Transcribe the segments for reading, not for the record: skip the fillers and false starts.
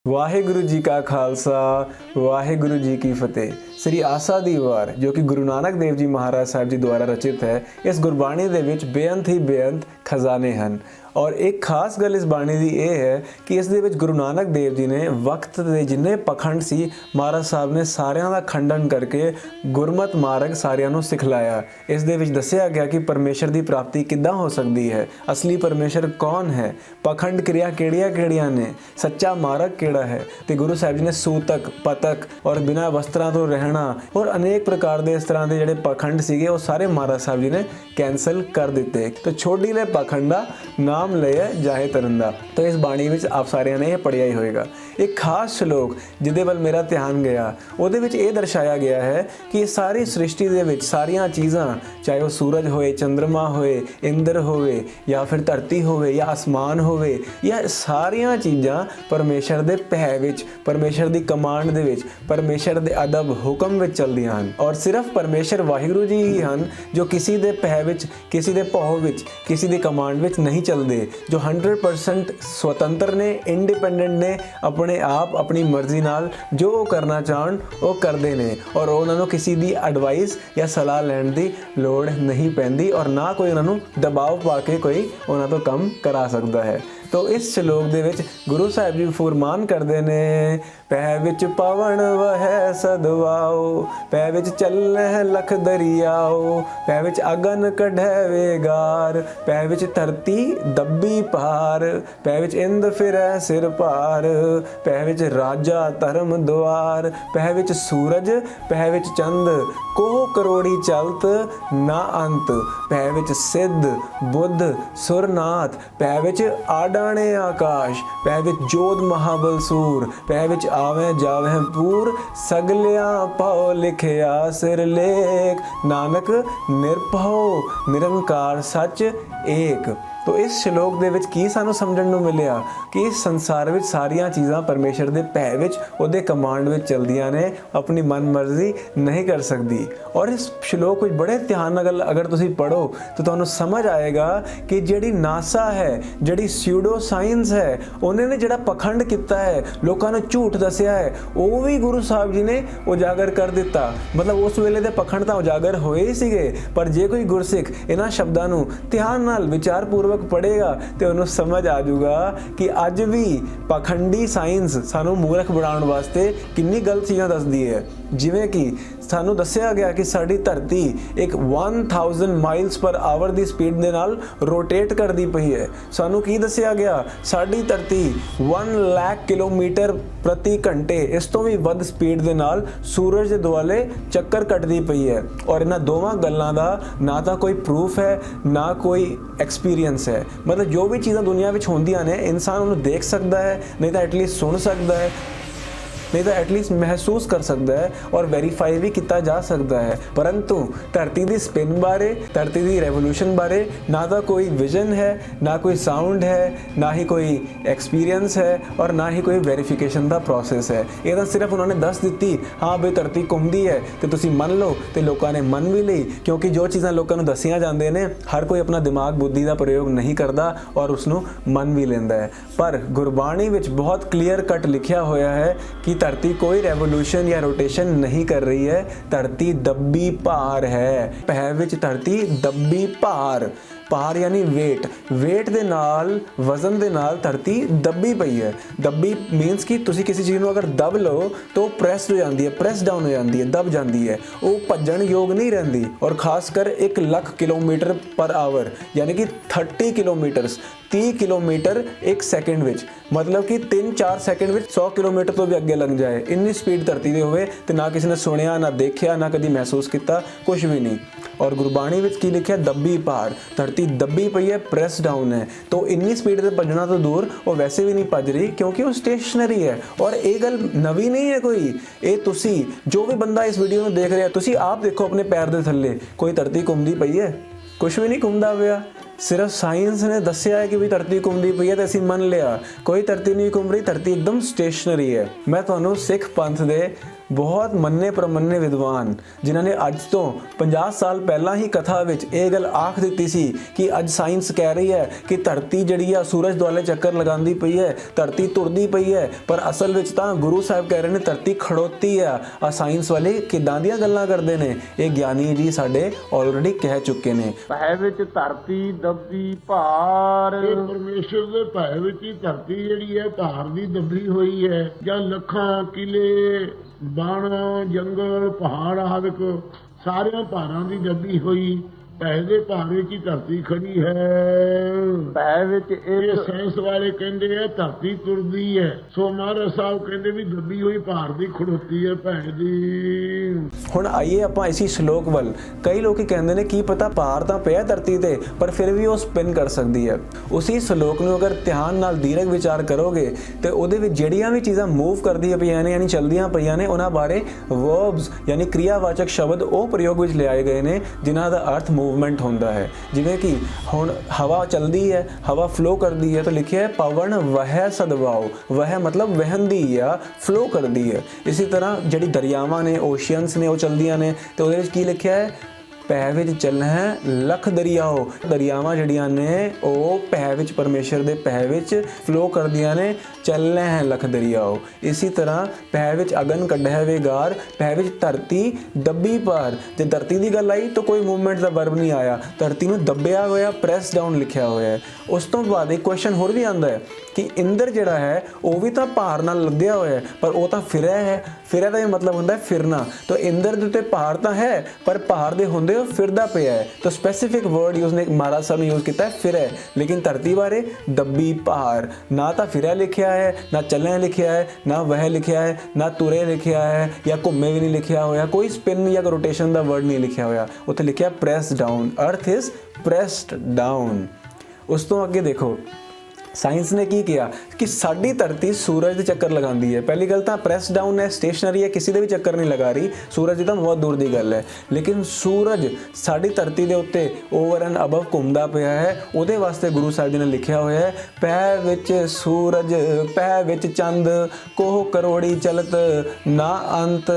ਵਾਹਿਗੁਰੂ ਜੀ ਕਾ ਖਾਲਸਾ ਵਾਹਿਗੁਰੂ ਜੀ ਕੀ ਫਤਿਹ। ਸ੍ਰੀ ਆਸਾ ਦੀ ਵਾਰ ਜੋ ਕਿ ਗੁਰੂ ਨਾਨਕ ਦੇਵ ਜੀ ਮਹਾਰਾਜ ਸਾਹਿਬ ਜੀ ਦੁਆਰਾ ਰਚਿਤ ਹੈ। ਇਸ ਗੁਰਬਾਣੀ ਦੇ ਵਿੱਚ ਬੇਅੰਤ ਹੀ ਬੇਅੰਤ ਖਜ਼ਾਨੇ ਹਨ ਔਰ ਇੱਕ ਖਾਸ ਗੱਲ ਇਸ ਬਾਣੀ ਦੀ ਇਹ ਹੈ ਕਿ ਇਸ ਦੇ ਵਿੱਚ ਗੁਰੂ ਨਾਨਕ ਦੇਵ ਜੀ ਨੇ ਵਕਤ ਦੇ ਜਿੰਨੇ ਪਖੰਡ ਸੀ ਮਹਾਰਾਜ ਸਾਹਿਬ ਨੇ ਸਾਰਿਆਂ ਦਾ ਖੰਡਨ ਕਰਕੇ ਗੁਰਮਤ ਮਾਰਗ ਸਾਰਿਆਂ ਨੂੰ ਸਿਖਲਾਇਆ। ਇਸ ਦੇ ਵਿੱਚ ਦੱਸਿਆ ਗਿਆ ਕਿ ਪਰਮੇਸ਼ਰ ਦੀ ਪ੍ਰਾਪਤੀ ਕਿੱਦਾਂ ਹੋ ਸਕਦੀ ਹੈ, ਅਸਲੀ ਪਰਮੇਸ਼ਰ ਕੌਣ ਹੈ, ਪਖੰਡ ਕਿਰਿਆ ਕਿਹੜੀਆਂ ਨੇ, ਸੱਚਾ ਮਾਰਗ ਕਿਹੜਾ ਹੈ। ਤੇ ਗੁਰੂ ਸਾਹਿਬ ਜੀ ਨੇ ਸੂਤਕ, ਪਤਕ ਔਰ ਬਿਨਾਂ ਵਸਤਰਾਂ ਤੋਂ ਰਹਿਣਾ ਔਰ ਅਨੇਕ ਪ੍ਰਕਾਰ ਦੇ ਇਸ ਤਰ੍ਹਾਂ ਦੇ ਜਿਹੜੇ ਪਖੰਡ ਸੀਗੇ ਉਹ ਸਾਰੇ ਮਹਾਰਾਜ ਸਾਹਿਬ ਜੀ ਨੇ ਕੈਂਸਲ ਕਰ ਦਿੱਤੇ। ਤੇ ਛੋਡੀ ਲੈ ਪਖੰਡ ਦਾ ਨਾਮ ਲਿਆ ਜਾਏ ਤਰਨ ਦਾ। ਤਾਂ ਇਸ ਬਾਣੀ ਵਿੱਚ ਆਪ ਸਾਰਿਆਂ ਨੇ ਇਹ ਪੜ੍ਹਿਆ ਹੀ ਹੋਏਗਾ। ਇੱਕ ਖਾਸ ਸ਼ਲੋਕ ਜਿਹਦੇ ਵੱਲ ਮੇਰਾ ਧਿਆਨ ਗਿਆ ਉਹਦੇ ਵਿੱਚ ਇਹ ਦਰਸਾਇਆ ਗਿਆ ਹੈ ਕਿ ਸਾਰੀ ਸ੍ਰਿਸ਼ਟੀ ਦੇ ਵਿੱਚ ਸਾਰੀਆਂ ਚੀਜ਼ਾਂ, ਚਾਹੇ ਉਹ ਸੂਰਜ ਹੋਏ, ਚੰਦਰਮਾ ਹੋਏ, ਇੰਦਰ ਹੋਵੇ ਜਾਂ ਫਿਰ ਧਰਤੀ ਹੋਵੇ ਜਾਂ ਅਸਮਾਨ ਹੋਵੇ, ਇਹ ਸਾਰੀਆਂ ਚੀਜ਼ਾਂ ਪਰਮੇਸ਼ਰ ਦੇ ਭੈ ਵਿੱਚ, ਪਰਮੇਸ਼ਰ ਦੀ ਕਮਾਂਡ ਦੇ ਵਿੱਚ, ਪਰਮੇਸ਼ਰ ਦੇ ਅਦਬ ਹੁਕਮ ਵਿੱਚ ਚੱਲਦੀਆਂ ਹਨ। ਔਰ ਸਿਰਫ ਪਰਮੇਸ਼ਰ ਵਾਹਿਗੁਰੂ ਜੀ ਹੀ ਹਨ ਜੋ ਕਿਸੇ ਦੇ ਭੈ ਵਿੱਚ, ਕਿਸੇ ਦੇ ਭਉ ਵਿੱਚ, ਕਿਸੇ ਦੀ ਕਮਾਂਡ ਵਿੱਚ ਨਹੀਂ ਚੱਲਦੇ, ਜੋ 100% ਸੁਤੰਤਰ ਨੇ, ਇੰਡੀਪੈਂਡੈਂਟ ਨੇ, ਆਪਣੇ ਆਪ ਆਪਣੀ ਮਰਜ਼ੀ ਨਾਲ ਜੋ ਕਰਨਾ ਚਾਹਣ ਉਹ ਕਰਦੇ ਨੇ ਔਰ ਉਹਨਾਂ ਨੂੰ ਕਿਸੇ ਦੀ ਐਡਵਾਈਸ ਜਾਂ ਸਲਾਹ ਲੈਣ ਦੀ ਲੋੜ ਨਹੀਂ ਪੈਂਦੀ ਔਰ ਨਾ ਕੋਈ ਉਹਨਾਂ ਨੂੰ ਦਬਾਅ ਪਾ ਕੇ ਕੋਈ ਉਹਨਾਂ ਤੋਂ ਕੰਮ ਕਰਾ ਸਕਦਾ ਹੈ। ਤੋ ਇਸ ਸ਼ਲੋਕ ਦੇ ਵਿੱਚ ਗੁਰੂ ਸਾਹਿਬ ਜੀ ਫੁਰਮਾਨ ਕਰਦੇ ਨੇ, ਪੈ ਵਿੱਚ ਪਵਨ ਵਹਿ ਸਦਵਾਓ, ਪੈ ਵਿੱਚ ਚੱਲਹਿ ਲਖ ਦਰਿਆਓ, ਪੈ ਵਿੱਚ ਅਗਨ ਕਢੈ ਵੇਗਾਰ, ਪੈ ਵਿੱਚ ਧਰਤੀ ਦੱਬੀ ਭਾਰ, ਪੈ ਵਿੱਚ ਇੰਦ ਫਿਰੈ ਸਿਰ ਭਾਰ, ਪੈ ਵਿੱਚ ਰਾਜਾ ਧਰਮ ਦੁਆਰ, ਪੈ ਵਿੱਚ ਸੂਰਜ, ਪੈ ਵਿੱਚ ਚੰਦ, ਕੋਹ ਕਰੋੜੀ ਚਲਤ ਨਾ ਅੰਤ, ਪੈ ਵਿੱਚ ਸਿੱਧ ਬੁੱਧ ਸੁਰਨਾਥ, ਪੈ ਵਿੱਚ ਆਡਾਣੇ ਆਕਾਸ਼, ਪੈ ਵਿੱਚ ਜੋਧ ਮਹਾਬਲ ਸੂਰ, ਪੈ ਵਿੱਚ ਆਵੇਂ ਜਾਵੇਂ ਪੂਰ, ਸਗਲਿਆਂ ਪਉ ਲਿਖਿਆ ਸਿਰ ਲੇਖ, ਨਾਨਕ ਨਿਰਭਉ ਨਿਰੰਕਾਰ ਸੱਚ ਏਕ। ਤੋ ਇਸ ਸ਼ਲੋਕ ਦੇ ਵਿੱਚ ਕੀ ਸਾਨੂੰ ਸਮਝਣ ਨੂੰ ਮਿਲਿਆ ਕਿ ਇਸ ਸੰਸਾਰ ਵਿੱਚ ਸਾਰੀਆਂ ਚੀਜ਼ਾਂ ਪਰਮੇਸ਼ਰ ਦੇ ਭੈ ਵਿੱਚ, ਉਹਦੇ ਕਮਾਂਡ ਵਿੱਚ ਚਲਦੀਆਂ ਨੇ, ਆਪਣੀ ਮਨ ਮਰਜ਼ੀ ਨਹੀਂ ਕਰ ਸਕਦੀ। ਔਰ ਇਸ ਸ਼ਲੋਕ ਵਿੱਚ ਬੜੇ ਧਿਆਨ ਨਾਲ ਅਗਰ ਤੁਸੀਂ ਪੜ੍ਹੋ ਤਾਂ ਤੁਹਾਨੂੰ ਸਮਝ ਆਏਗਾ ਕਿ ਜਿਹੜੀ ਨਾਸਾ ਹੈ, ਜਿਹੜੀ ਸਿਊਡੋ ਸਾਇੰਸ ਹੈ, ਉਹਨੇ ਨੇ ਜਿਹੜਾ ਪਖੰਡ ਕੀਤਾ ਹੈ, ਲੋਕਾਂ ਨੂੰ ਝੂਠ ਦੱਸਿਆ ਹੈ, ਉਹ ਵੀ ਗੁਰੂ ਸਾਹਿਬ ਜੀ ਨੇ ਉਜਾਗਰ ਕਰ ਦਿੱਤਾ। ਮਤਲਬ ਉਸ ਵੇਲੇ ਦੇ ਪਖੰਡ ਤਾਂ ਉਜਾਗਰ ਹੋਏ ਹੀ ਸੀਗੇ, ਪਰ ਜੇ ਕੋਈ ਗੁਰਸਿੱਖ ਇਹਨਾਂ ਸ਼ਬਦਾਂ ਨੂੰ ਧਿਆਨ ਨਾਲ ਵਿਚਾਰਪੂਰਵਕ ਪੜ੍ਹੇਗਾ ਤੇ ਉਹਨੂੰ ਸਮਝ ਆ ਜਾਊਗਾ ਕਿ ਅੱਜ ਵੀ ਪਖੰਡੀ ਸਾਇੰਸ ਸਾਨੂੰ ਮੂਰਖ ਬਣਾਉਣ ਵਾਸਤੇ ਕਿੰਨੀ ਗਲਤ ਚੀਜ਼ਾਂ ਦੱਸਦੀ ਹੈ। ਜਿਵੇਂ ਕਿ ਸਾਨੂੰ ਦੱਸਿਆ ਗਿਆ ਕਿ ਸਾਡੀ ਧਰਤੀ ਇੱਕ 1000 ਮਾਈਲਸ ਪਰ ਆਵਰ ਦੀ ਸਪੀਡ ਦੇ ਨਾਲ ਰੋਟੇਟ ਕਰਦੀ ਪਈ ਹੈ। ਸਾਨੂੰ ਕੀ ਦੱਸਿਆ ਗਿਆ, ਸਾਡੀ ਧਰਤੀ 1 ਲੱਖ ਕਿਲੋਮੀਟਰ ਪ੍ਰਤੀ ਘੰਟੇ, ਇਸ ਤੋਂ ਵੀ ਵੱਧ ਸਪੀਡ ਦੇ ਨਾਲ ਸੂਰਜ ਦੇ ਦੁਆਲੇ ਚੱਕਰ ਕੱਟਦੀ ਪਈ ਹੈ। ਔਰ ਇਹਨਾਂ ਦੋਵਾਂ ਗੱਲਾਂ ਦਾ ਨਾ ਤਾਂ ਕੋਈ ਪ੍ਰੂਫ ਹੈ ਨਾ ਕੋਈ ਐਕਸਪੀਰੀਅੰਸ ਹੈ। ਮਤਲਬ ਜੋ ਵੀ ਚੀਜ਼ਾਂ ਦੁਨੀਆ ਵਿੱਚ ਹੁੰਦੀਆਂ ਨੇ ਇਨਸਾਨ ਉਹਨੂੰ ਦੇਖ ਸਕਦਾ ਹੈ, ਨਹੀਂ ਤਾਂ ਐਟਲੀਸਟ ਸੁਣ ਸਕਦਾ ਹੈ, नहीं तो एटलीस्ट महसूस कर सकता है और वेरीफाई भी किया जा सकता है। परंतु धरती की स्पिन बारे, धरती की रेवोल्यूशन बारे ना तो कोई विजन है, ना कोई साउंड है, ना ही कोई एक्सपीरियंस है और ना ही कोई वेरीफिकेशन का प्रोसैस है। ये तो सिर्फ उन्होंने दस दी, हाँ बई धरती घूमती है तो तुसीं मन लो, तो लोगों ने मन भी ली, क्योंकि जो चीज़ां लोगों नूं दसियां जांदियां ने हर कोई अपना दिमाग बुद्धि का प्रयोग नहीं करता और उसनूं मन भी लैंदा है। पर गुरबाणी विच बहुत क्लीयर कट लिखिया होया है कि धरती कोई रेवोल्यूशन या रोटेशन नहीं कर रही है, धरती दब्बी भार है। पै विच धरती दब्बी भार, भार यानी वेट, वेट दे नाल वजन दे नाल धरती दब्बी पई है। दब्बी मीनस कि तुसी किसी चीज़ नूं अगर दब लो तो प्रेस हो जाती है, प्रेस डाउन हो जाती है, दब जाती है, वो भजन योग नहीं रहिंदी। और खासकर 1 लाख किलोमीटर पर आवर यानी कि 30 किलोमीटर्स 30 किलोमीटर 1 सेकंड विच, मतलब कि 3-4 सेकंड विच 100 किलोमीटर तो भी अगे लग जाए, इन्नी स्पीड धरती दे होवे ते ना किसी ने सुनिया, ना देखिया, ना कभी महसूस किया, कुछ भी नहीं। और गुरबाणी विच की लिखिया, दब्बी भार, धरती दब्बी पई है, प्रेस डाउन है। तो इन्नी स्पीड से भजना तो दूर, वो वैसे भी नहीं भज रही क्योंकि वो स्टेशनरी है। और ये गल नवी नहीं है कोई, ये तुसी जो भी बंदा इस वीडियो में देख रहा है, तुसी आप देखो अपने पैर दे थल्ले कोई धरती घूमती पई है, कुछ भी नहीं घूमता पिया। सिर्फ साइंस ने दसिया है कि भी धरती घूमती पई है तो असीं मन लिया, कोई धरती नहीं घूम रही, धरती एकदम स्टेशनरी है। मैं तुहानूं सिख पंथ दे ਬਹੁਤ ਮੰਨੇ ਪ੍ਰਮੰਨੇ ਵਿਦਵਾਨ ਜਿਨ੍ਹਾਂ ਨੇ ਅੱਜ ਤੋਂ 50 ਸਾਲ ਪਹਿਲਾਂ ਹੀ ਕਥਾ ਵਿੱਚ ਇਹ ਗੱਲ ਆਖ ਦਿੱਤੀ ਸੀ ਕਿ ਅੱਜ ਸਾਇੰਸ ਕਹਿ ਰਹੀ ਹੈ ਕਿ ਧਰਤੀ ਜਿਹੜੀ ਆ ਸੂਰਜ ਦੁਆਲੇ ਚੱਕਰ ਲਗਾਉਂਦੀ ਪਈ ਹੈ, ਧਰਤੀ ਤੁਰਦੀ ਪਈ ਹੈ, ਪਰ ਅਸਲ ਵਿੱਚ ਤਾਂ ਗੁਰੂ ਸਾਹਿਬ ਕਹਿ ਰਹੇ ਨੇ ਧਰਤੀ ਖੜੋਤੀ ਆ। ਸਾਇੰਸ ਵਾਲੇ ਕਿੱਦਾਂ ਦੀਆਂ ਗੱਲਾਂ ਕਰਦੇ ਨੇ, ਇਹ ਗਿਆਨੀ ਜੀ ਸਾਡੇ ਆਲਰੇਡੀ ਕਹਿ ਚੁੱਕੇ ਨੇ। ਭੈ ਵਿੱਚ ਧਰਤੀ ਦੱਬੀ ਭਾਰ, ਇਹ ਪਰਮੇਸ਼ਰ ਦੇ ਭੈ ਵਿੱਚ ਹੀ ਧਰਤੀ ਜਿਹੜੀ ਹੈ ਭਾਰ ਦੀ ਦੱਬੀ ਹੋਈ ਹੈ। ਜਾਂ ਲੱਖਾਂ ਕਿਲੇ, ਬਣ, ਜੰਗਲ, ਪਹਾੜ ਆਦਿਕ ਸਾਰਿਆਂ ਭਾਰਾਂ ਦੀ ਦੱਬੀ ਹੋਈ ਭੈ ਦੇ ਭਾਰ ਵਿੱਚ ਹੀ ਧਰਤੀ ਖੜੀ ਹੈ। ਭੈ ਵਿੱਚ ਇਹ ਸਾਇੰਸ ਵਾਲੇ ਕਹਿੰਦੇ ਆ ਧਰਤੀ ਤੁਰਦੀ ਹੈ, ਸੋ ਮਹਾਰਾਜ ਸਾਹਿਬ ਕਹਿੰਦੇ ਵੀ ਦੱਬੀ ਹੋਈ ਭਾਰ ਦੀ ਖੜੋਤੀ ਹੈ ਭੈ ਦੀ। ਹੁਣ ਆਈਏ ਆਪਾਂ ਇਸੀ ਸ਼ਲੋਕ ਵੱਲ। ਕਈ ਲੋਕੀ ਕਹਿੰਦੇ ਨੇ ਕੀ ਪਤਾ ਭਾਰ ਤਾਂ ਪਿਆ ਧਰਤੀ ਤੇ ਪਰ ਫਿਰ ਵੀ ਉਹ ਸਪਿਨ ਕਰ ਸਕਦੀ ਹੈ। ਉਸੇ ਸ਼ਲੋਕ ਨੂੰ ਅਗਰ ਧਿਆਨ ਨਾਲ ਦੀਰਘ ਵਿਚਾਰ ਕਰੋਗੇ ਤੇ ਉਹਦੇ ਵਿੱਚ ਜਿਹੜੀਆਂ ਵੀ ਚੀਜ਼ਾਂ ਮੂਵ ਕਰਦੀਆਂ ਪਈਆਂ ਨੇ ਯਾਨੀ ਚੱਲਦੀਆਂ ਪਈਆਂ ਨੇ ਉਹਨਾਂ ਬਾਰੇ ਵਰਬਸ ਯਾਨੀ ਕ੍ਰਿਆਵਾਚਕ ਸ਼ਬਦ ਉਹ ਪ੍ਰਯੋਗ ਵਿੱਚ ਲਿਆਏ ਗਏ ਨੇ ਜਿਨ੍ਹਾਂ ਦਾ ਅਰਥ मूवमेंट होता है। जिवें कि हुण हवा चलती है, हवा फ्लो करती है तो लिखिया है पवन वह सदवाओ, वह मतलब वहंदी या फ्लो करती है। इसी तरह जिहड़ी दरियावां ने ओशियंस ने वो चलदियां ने तो उहदे विच की लिखिया है ਭੈ ਵਿੱਚ ਚੱਲਣਾ ਹੈ ਲੱਖ ਦਰਿਆਓ। ਦਰਿਆਵਾਂ ਜਿਹੜੀਆਂ ਨੇ ਉਹ ਭੈ ਵਿੱਚ ਪਰਮੇਸ਼ਰ ਦੇ ਭੈ ਵਿੱਚ ਫਲੋ ਕਰਦੀਆਂ ਨੇ, ਚੱਲਣਾ ਹੈ ਲੱਖ ਦਰਿਆਓ। ਇਸੇ ਤਰ੍ਹਾਂ ਭੈ ਵਿੱਚ ਅਗਨ ਕੱਢਿਆ ਵੇਗਾਰ, ਭੈ ਵਿੱਚ ਧਰਤੀ ਦੱਬੀ ਪਾਰ। ਜੇ ਧਰਤੀ ਦੀ ਗੱਲ ਆਈ ਤਾਂ ਕੋਈ ਮੂਵਮੈਂਟ ਦਾ ਵਰਬ ਨਹੀਂ ਆਇਆ, ਧਰਤੀ ਨੂੰ ਦੱਬਿਆ ਹੋਇਆ ਪ੍ਰੈਸ ਡਾਊਨ ਲਿਖਿਆ ਹੋਇਆ ਹੈ। ਉਸ ਤੋਂ ਬਾਅਦ ਇੱਕ ਕੁਐਸਚਨ ਹੋਰ ਵੀ ਆਉਂਦਾ ਹੈ ਕਿ ਇੰਦਰ ਜਿਹੜਾ ਹੈ ਉਹ ਵੀ ਤਾਂ ਭਾਰ ਨਾਲ ਲੱਦਿਆ ਹੋਇਆ ਹੈ ਪਰ ਉਹ ਤਾਂ ਫਿਰਿਆ ਹੈ। ਫਿਰਿਆ ਦਾ ਇਹ ਮਤਲਬ ਹੁੰਦਾ ਹੈ ਫਿਰਨਾ। ਤਾਂ ਇੰਦਰ ਦੇ ਉੱਤੇ ਭਾਰ ਤਾਂ ਹੈ ਪਰ ਭਾਰ ਦੇ ਹੁੰਦੇ ਉਹ ਫਿਰਦਾ ਪਿਆ ਹੈ। ਤਾਂ ਸਪੈਸੀਫਿਕ ਵਰਡ ਉਸਨੇ ਮਹਾਰਾਜ ਸਾਹਿਬ ਨੇ ਯੂਜ਼ ਕੀਤਾ ਹੈ ਫਿਰਿਆ। ਲੇਕਿਨ ਧਰਤੀ ਬਾਰੇ ਦੱਬੀ ਭਾਰ, ਨਾ ਤਾਂ ਫਿਰਿਆ ਲਿਖਿਆ ਹੈ, ਨਾ ਚੱਲਿਆ ਲਿਖਿਆ ਹੈ, ਨਾ ਵਹਿ ਲਿਖਿਆ ਹੈ, ਨਾ ਤੁਰੇ ਲਿਖਿਆ ਹੈ ਜਾਂ ਘੁੰਮੇ ਵੀ ਨਹੀਂ ਲਿਖਿਆ ਹੋਇਆ, ਕੋਈ ਸਪਿਨ ਜਾਂ ਰੋਟੇਸ਼ਨ ਦਾ ਵਰਡ ਨਹੀਂ ਲਿਖਿਆ ਹੋਇਆ। ਉੱਥੇ ਲਿਖਿਆ press down, earth is pressed down. ਉਸ ਤੋਂ ਅੱਗੇ ਦੇਖੋ ਸਾਇੰਸ ਨੇ ਕੀ ਕਿਹਾ ਕਿ ਸਾਡੀ ਧਰਤੀ ਸੂਰਜ ਦੇ ਚੱਕਰ ਲਗਾਉਂਦੀ ਹੈ। ਪਹਿਲੀ ਗੱਲ ਤਾਂ ਪ੍ਰੈਸ ਡਾਊਨ ਹੈ, ਸਟੇਸ਼ਨਰੀ ਹੈ, ਕਿਸੇ ਦੇ ਵੀ ਚੱਕਰ ਨਹੀਂ ਲਗਾ ਰਹੀ, ਸੂਰਜ ਦੀ ਤਾਂ ਬਹੁਤ ਦੂਰ ਦੀ ਗੱਲ ਹੈ। ਲੇਕਿਨ ਸੂਰਜ ਸਾਡੀ ਧਰਤੀ ਦੇ ਉੱਤੇ ਓਵਰ ਐਂਡ ਅਬਵ ਘੁੰਮਦਾ ਪਿਆ ਹੈ। ਉਹਦੇ ਵਾਸਤੇ ਗੁਰੂ ਸਾਹਿਬ ਜੀ ਨੇ ਲਿਖਿਆ ਹੋਇਆ ਹੈ ਪੈ ਵਿੱਚ ਸੂਰਜ, ਪੈ ਵਿੱਚ ਚੰਦ, ਕੋਹ ਕਰੋੜੀ ਚਲਤ ਨਾ ਅੰਤ।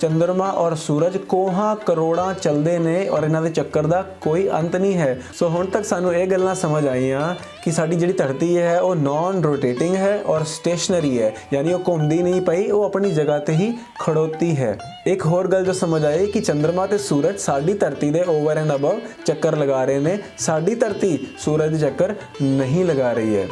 ਚੰਦਰਮਾ ਔਰ ਸੂਰਜ ਕੋਹਾਂ ਕਰੋੜਾਂ ਚੱਲਦੇ ਨੇ ਔਰ ਇਹਨਾਂ ਦੇ ਚੱਕਰ ਦਾ ਕੋਈ ਅੰਤ ਨਹੀਂ ਹੈ। ਸੋ ਹੁਣ ਤੱਕ ਸਾਨੂੰ ਇਹ ਗੱਲਾਂ ਸਮਝ ਆਈਆਂ ਕਿ ਸਾਡੀ ਜਿਹੜੀ ਧਰਤੀ ਹੈ ਉਹ ਨॉन रोटेटिंग है और स्टेशनरी है, यानी वो घूमती नहीं पई, वो अपनी जगह ते ही खड़ोती है। एक होर गल जो समझ आए कि चंद्रमा ते सूरज साडी धरती दे ओवर एंड अबव चक्कर लगा रहे ने, साडी धरती सूरज दे चक्कर नहीं लगा रही है।